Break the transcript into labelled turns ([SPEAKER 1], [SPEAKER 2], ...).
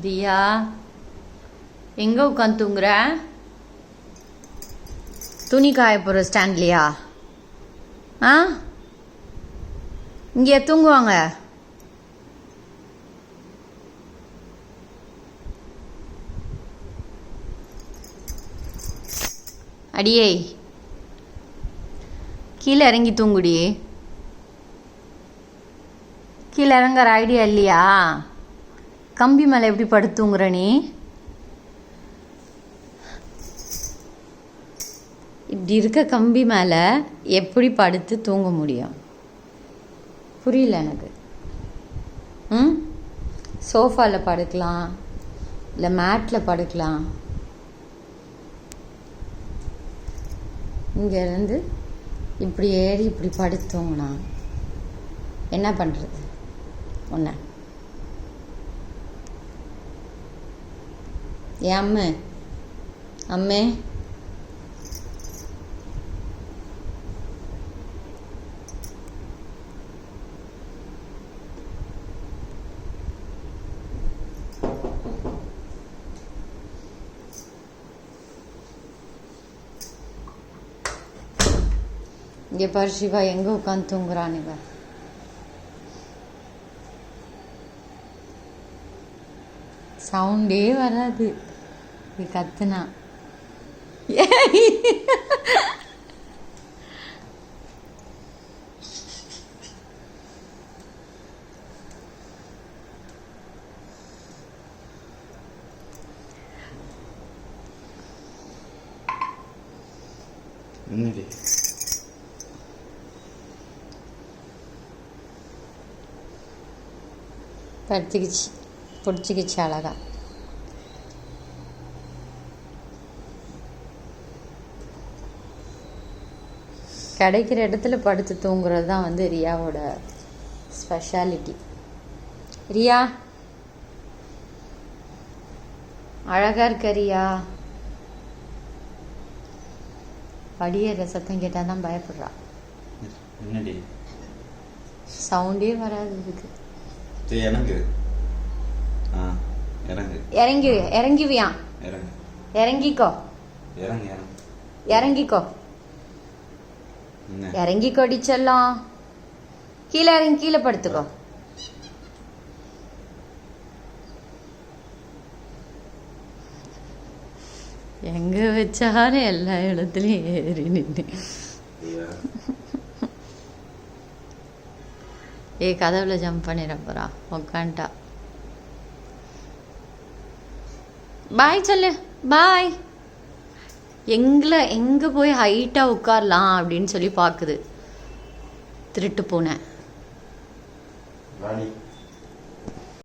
[SPEAKER 1] ரியா எங்கே உட்காந்து தூங்குற? துணி காய போகிற ஸ்டாண்ட்லையா? ஆ, இங்கே தூங்குவாங்க. அடியே கீழே இறங்கி தூங்குடி. கீழே இறங்குற ஐடியா இல்லையா? கம்பி மேலே எப்படி படுத்து தூங்குற நீ? இப்படி இருக்க கம்பி மேலே எப்படி படுத்து தூங்க முடியும்? புரியல எனக்கு. ம், சோஃபாவில் படுக்கலாம், இல்லை மேட்டில் படுக்கலாம். இங்கேருந்து இப்படி ஏறி இப்படி படுத்து தூங்கினா என்ன பண்ணுறது? ஒன்று ஏன் அம்மே இங்கே பாரு சிவா எங்கே உட்காந்து தூங்குறான் இவ. சவுண்டே வராது இது கத்துனா.
[SPEAKER 2] என்னடி
[SPEAKER 1] படுத்துக்கிச்சு, பிடிச்சிக்கிச்சு அழகா. கிடைக்கிற இடத்துல படுத்து தூங்குறது தான் வந்து ரியாவோட ஸ்பெஷாலிட்டி. ரியா அழகா இருக்க ரியா. படியேற சத்தம் கேட்டால் தான் பயப்படுறா.
[SPEAKER 2] என்னடி
[SPEAKER 1] சவுண்டே வராது இதுக்கு.
[SPEAKER 2] எனக்கு இறங்கு
[SPEAKER 1] இறங்கி இறங்கிவியா?
[SPEAKER 2] இறங்கு
[SPEAKER 1] இறங்கிக்கோ
[SPEAKER 2] இறங்கு இறங்கு
[SPEAKER 1] இறங்கிக்கோ இறங்கிக்கோ செல்லம். கீழே இறங்கி கீழே படுத்துக்கோ. எங்க வச்சாலும் எல்லா இடத்துலயும் ஏறி நின்று கதவுல ஜம்ப் பண்ணிட போறா. உட்காண்டா. பாய் சொல்லு. பாய். எங்கே போய் ஹைட்டாக உட்காரலாம் அப்படின்னு சொல்லி பார்க்குது. திருட்டு பூனை.